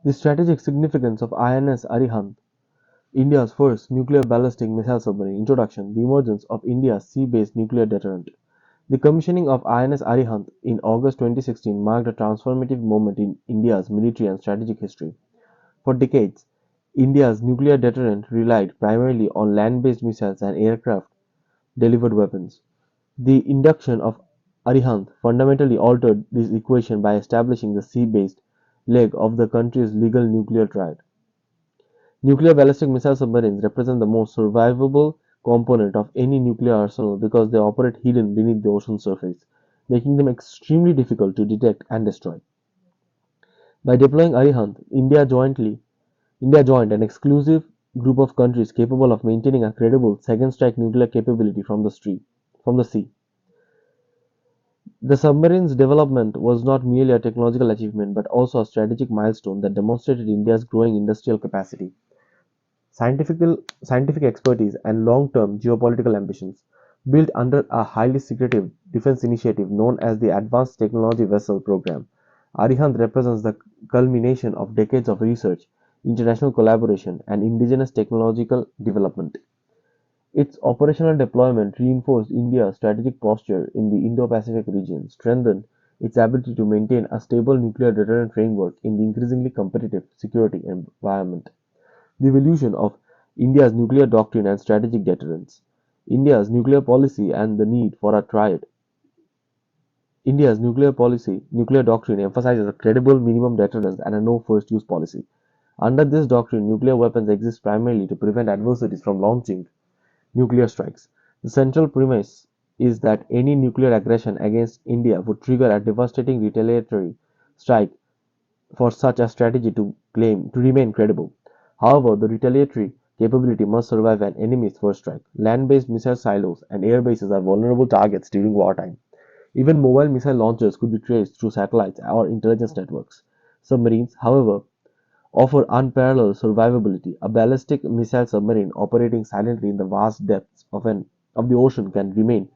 The strategic significance of INS Arihant, India's first nuclear ballistic missile submarine. Introduction: the emergence of India's sea-based nuclear deterrent. The commissioning of INS Arihant in August 2016 marked a transformative moment in India's military and strategic history. For decades, India's nuclear deterrent relied primarily on land-based missiles and aircraft-delivered weapons. The induction of Arihant fundamentally altered this equation by establishing the sea-based leg of the country's legal nuclear triad. Nuclear ballistic missile submarines represent the most survivable component of any nuclear arsenal because they operate hidden beneath the ocean surface, making them extremely difficult to detect and destroy. By deploying Arihant, India joined an exclusive group of countries capable of maintaining a credible second strike nuclear capability from the sea. The submarine's development was not merely a technological achievement but also a strategic milestone that demonstrated India's growing industrial capacity, scientific, scientific expertise, and long-term geopolitical ambitions. Built under a highly secretive defense initiative known as the Advanced Technology Vessel Program, Arihant represents the culmination of decades of research, international collaboration, and indigenous technological development. Its operational deployment reinforced India's strategic posture in the Indo-Pacific region, strengthened its ability to maintain a stable nuclear deterrent framework in the increasingly competitive security environment. The evolution of India's nuclear doctrine and strategic deterrence. India's nuclear policy and the need for a triad. India's nuclear doctrine emphasizes a credible minimum deterrence and a no first use policy. Under this doctrine, nuclear weapons exist primarily to prevent adversaries from launching nuclear strikes. The central premise is that any nuclear aggression against India would trigger a devastating retaliatory strike for such a strategy to remain credible. However, the retaliatory capability must survive an enemy's first strike. Land-based missile silos and air bases are vulnerable targets during wartime. Even mobile missile launchers could be traced through satellites or intelligence networks. Submarines, however, offer unparalleled survivability. A ballistic missile submarine operating silently in the vast depths of the ocean can remain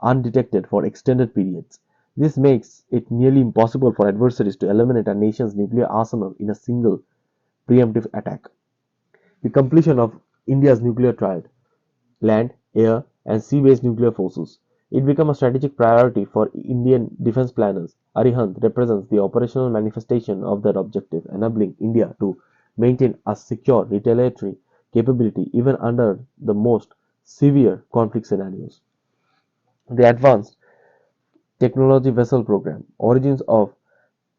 undetected for extended periods. This makes it nearly impossible for adversaries to eliminate a nation's nuclear arsenal in a single preemptive attack. The completion of India's nuclear triad, land, air, and sea-based nuclear forces. It became a strategic priority for Indian defense planners. Arihant represents the operational manifestation of that objective, enabling India to maintain a secure retaliatory capability even under the most severe conflict scenarios. The Advanced Technology Vessel Program, origins of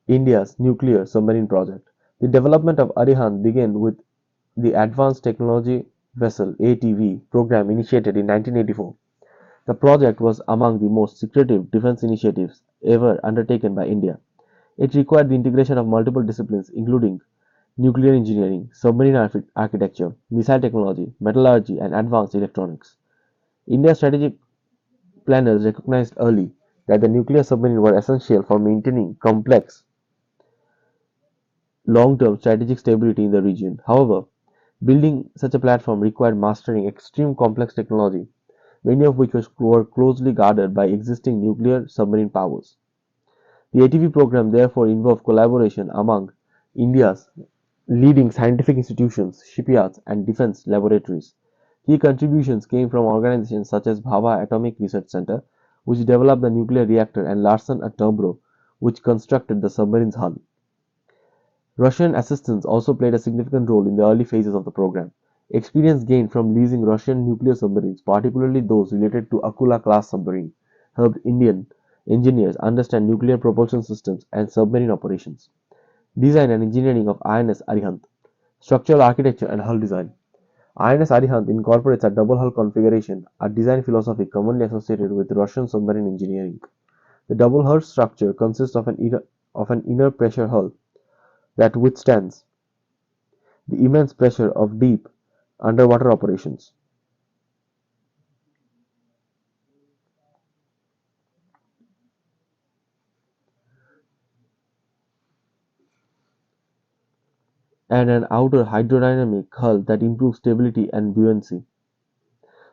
India's nuclear submarine project. The development of Arihant began with the Advanced Technology Vessel (ATV) program initiated in 1984. The project was among the most secretive defense initiatives ever undertaken by India. It required the integration of multiple disciplines including nuclear engineering, submarine architecture, missile technology, metallurgy, and advanced electronics. India's strategic planners recognized early that the nuclear submarine were essential for maintaining complex long-term strategic stability in the region. However, building such a platform required mastering extreme complex technology, many of which were closely guarded by existing nuclear submarine powers. The ATV program therefore involved collaboration among India's leading scientific institutions, shipyards, and defense laboratories. Key contributions came from organizations such as Bhabha Atomic Research Center, which developed the nuclear reactor, and Larsen & Toubro, which constructed the submarine's hull. Russian assistance also played a significant role in the early phases of the program. Experience gained from leasing Russian nuclear submarines, particularly those related to Akula-class submarine, helped Indian engineers understand nuclear propulsion systems and submarine operations. Design and engineering of INS Arihant. Structural architecture and hull design. INS Arihant incorporates a double hull configuration, a design philosophy commonly associated with Russian submarine engineering. The double hull structure consists of an inner pressure hull that withstands the immense pressure of deep underwater operations, and an outer hydrodynamic hull that improves stability and buoyancy.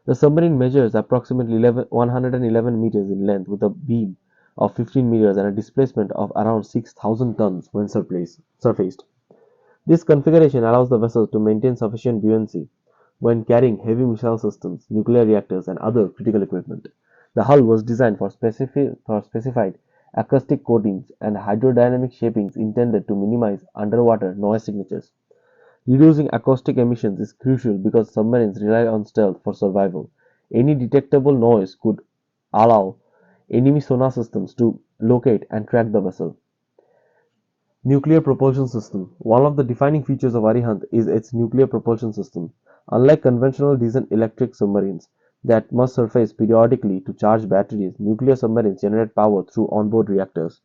The submarine measures approximately 111 meters in length with a beam of 15 meters and a displacement of around 6,000 tons when surfaced. This configuration allows the vessel to maintain sufficient buoyancy when carrying heavy missile systems, nuclear reactors, and other critical equipment. The hull was designed for specified acoustic coatings and hydrodynamic shapings intended to minimize underwater noise signatures. Reducing acoustic emissions is crucial because submarines rely on stealth for survival. Any detectable noise could allow enemy sonar systems to locate and track the vessel. Nuclear propulsion system. One of the defining features of Arihant is its nuclear propulsion system. Unlike conventional diesel electric submarines that must surface periodically to charge batteries, nuclear submarines generate power through onboard reactors.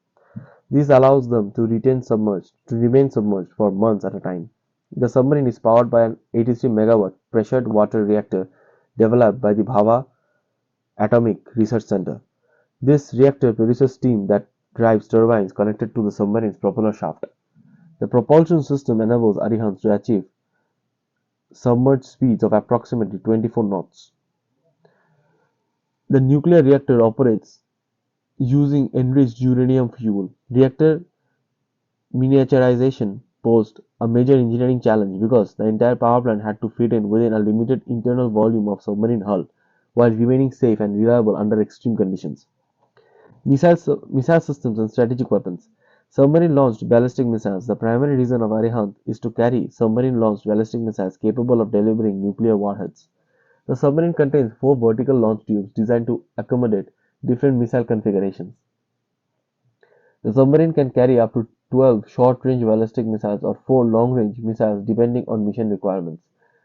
This allows them to remain submerged for months at a time. The submarine is powered by an 83 megawatt pressured water reactor developed by the Bhava Atomic Research Center. This reactor produces steam that drives turbines connected to the submarine's propeller shaft. The propulsion system enables Arihant to achieve submerged speeds of approximately 24 knots. The nuclear reactor operates using enriched uranium fuel. Reactor miniaturization posed a major engineering challenge because the entire power plant had to fit in within a limited internal volume of submarine hull while remaining safe and reliable under extreme conditions. Missile systems and strategic weapons. Submarine launched ballistic missiles. The primary reason of Arihant is to carry submarine launched ballistic missiles capable of delivering nuclear warheads. The submarine contains four vertical launch tubes designed to accommodate different missile configurations. The submarine can carry up to 12 short-range ballistic missiles or 4 long-range missiles depending on mission requirements.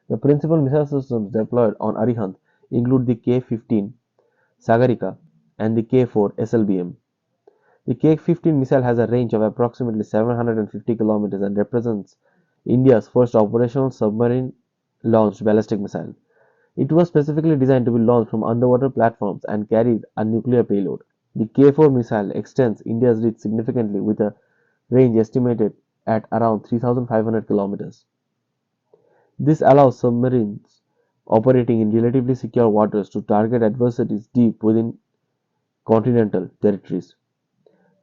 The principal missile systems deployed on Arihant include the K-15 Sagarika and the K-4 SLBM. The K-15 missile has a range of approximately 750 kilometers and represents India's first operational submarine-launched ballistic missile. It was specifically designed to be launched from underwater platforms and carries a nuclear payload. The K-4 missile extends India's reach significantly with a range estimated at around 3,500 kilometers. This allows submarines operating in relatively secure waters to target adversaries deep within continental territories.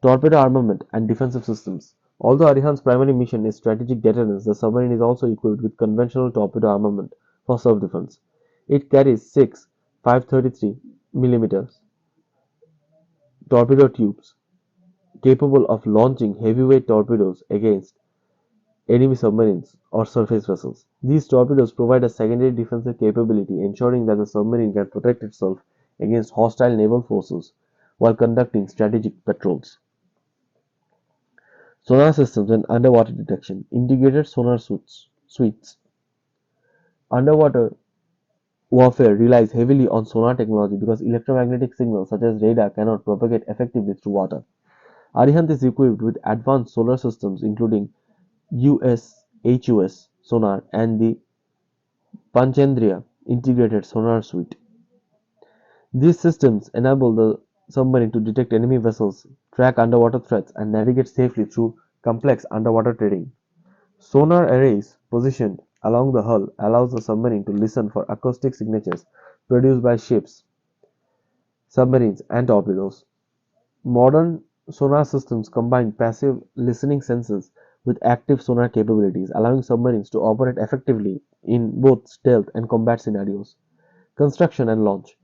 Torpedo armament and defensive systems. Although Arihant's primary mission is strategic deterrence, the submarine is also equipped with conventional torpedo armament for self-defense. It carries six 533 mm torpedo tubes capable of launching heavyweight torpedoes against enemy submarines or surface vessels. These torpedoes provide a secondary defensive capability, ensuring that the submarine can protect itself against hostile naval forces while conducting strategic patrols. Sonar systems and underwater detection. Integrated sonar suites. Underwater warfare relies heavily on sonar technology because electromagnetic signals such as radar cannot propagate effectively through water. Arihant is equipped with advanced sonar systems including USHUS sonar and the Panchendriya integrated sonar suite. These systems enable the submarine to detect enemy vessels, track underwater threats, and navigate safely through complex underwater terrain. Sonar arrays positioned along the hull allows the submarine to listen for acoustic signatures produced by ships, submarines, and torpedoes. Modern sonar systems combine passive listening sensors with active sonar capabilities, allowing submarines to operate effectively in both stealth and combat scenarios. Construction and launch.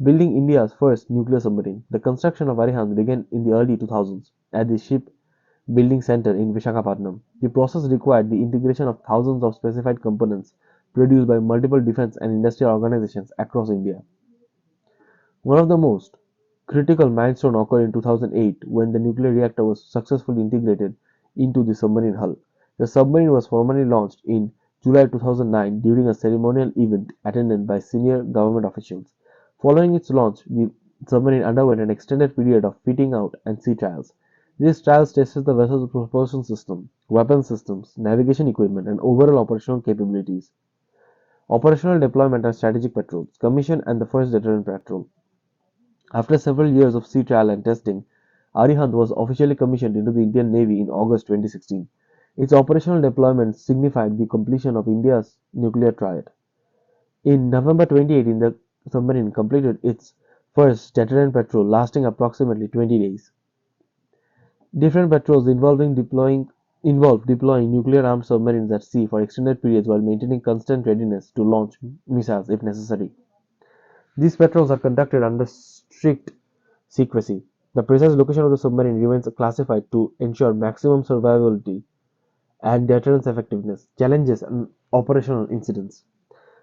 Building India's first nuclear submarine. The construction of Arihant began in the early 2000s at the Shipbuilding Center in Visakhapatnam. The process required the integration of thousands of specified components produced by multiple defense and industrial organizations across India. One of the most critical milestones occurred in 2008 when the nuclear reactor was successfully integrated into the submarine hull. The submarine was formally launched in July 2009 during a ceremonial event attended by senior government officials. Following its launch, the submarine underwent an extended period of fitting out and sea trials. These trials tested the vessel's propulsion system, weapon systems, navigation equipment, and overall operational capabilities. Operational deployment and strategic patrols. Commission and the first deterrent patrol. After several years of sea trial and testing, Arihant was officially commissioned into the Indian Navy in August 2016. Its operational deployment signified the completion of India's nuclear triad. In November 2018, the submarine completed its first deterrent patrol lasting approximately 20 days. Different patrols involving deploying involve deploying nuclear-armed submarines at sea for extended periods while maintaining constant readiness to launch missiles if necessary. These patrols are conducted under strict secrecy. The precise location of the submarine remains classified to ensure maximum survivability and deterrence effectiveness. Challenges and operational incidents.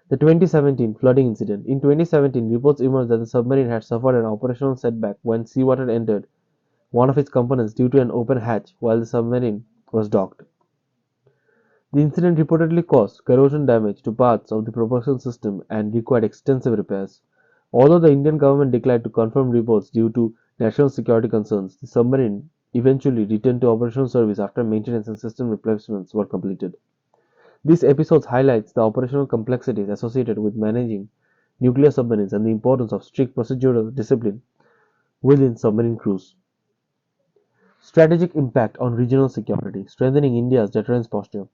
The 2017 flooding incident. In 2017, reports emerged that the submarine had suffered an operational setback when seawater entered one of its components due to an open hatch while the submarine was docked. The incident reportedly caused corrosion damage to parts of the propulsion system and required extensive repairs. Although the Indian government declined to confirm reports due to national security concerns, the submarine eventually returned to operational service after maintenance and system replacements were completed. This episode highlights the operational complexities associated with managing nuclear submarines and the importance of strict procedural discipline within submarine crews. Strategic impact on regional security, strengthening India's deterrence posture.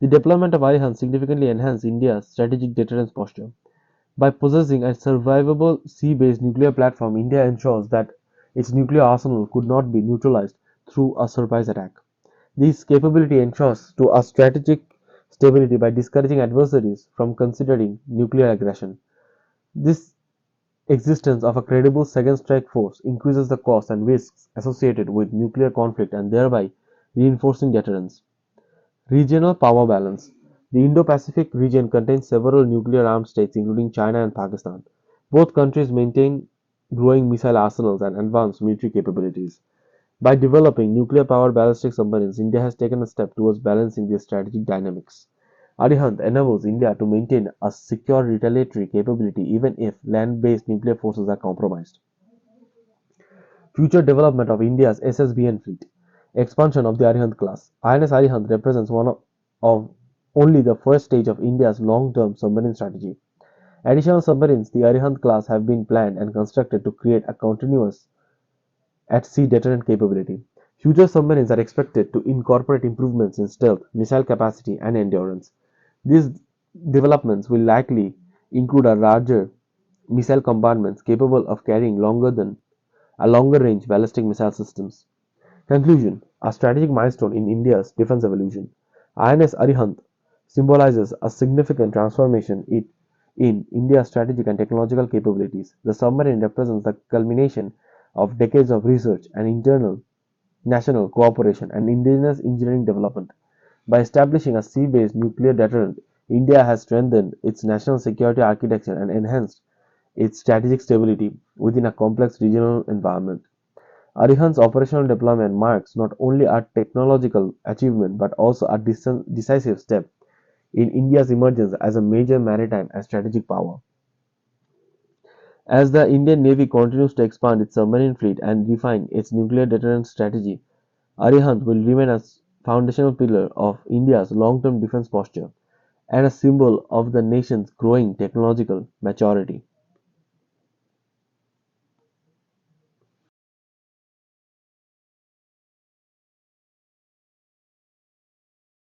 The deployment of Arihant significantly enhanced India's strategic deterrence posture. By possessing a survivable sea-based nuclear platform, India ensures that its nuclear arsenal could not be neutralized through a surprise attack. This capability ensures to our strategic stability by discouraging adversaries from considering nuclear aggression. This existence of a credible second strike force increases the costs and risks associated with nuclear conflict and thereby reinforcing deterrence. Regional power balance. The Indo-Pacific region contains several nuclear-armed states including China and Pakistan. Both countries maintain growing missile arsenals and advanced military capabilities. By developing nuclear-powered ballistic submarines, India has taken a step towards balancing these strategic dynamics. Arihant enables India to maintain a secure retaliatory capability even if land-based nuclear forces are compromised. Future development of India's SSBN fleet. Expansion of the Arihant-class. INS Arihant represents one of only the first stage of India's long-term submarine strategy. Additional submarines, the Arihant-class, have been planned and constructed to create a continuous at-sea deterrent capability. Future submarines are expected to incorporate improvements in stealth, missile capacity, and endurance. These developments will likely include a larger missile compartments capable of carrying longer range ballistic missile systems. Conclusion: a strategic milestone in India's defense evolution. INS Arihant symbolizes a significant transformation in India's strategic and technological capabilities. The submarine represents the culmination of decades of research and internal national cooperation and indigenous engineering development. By establishing a sea-based nuclear deterrent, India has strengthened its national security architecture and enhanced its strategic stability within a complex regional environment. Arihant's operational deployment marks not only a technological achievement but also a decisive step in India's emergence as a major maritime and strategic power. As the Indian Navy continues to expand its submarine fleet and refine its nuclear deterrence strategy, Arihant will remain a foundational pillar of India's long term defense posture and a symbol of the nation's growing technological maturity.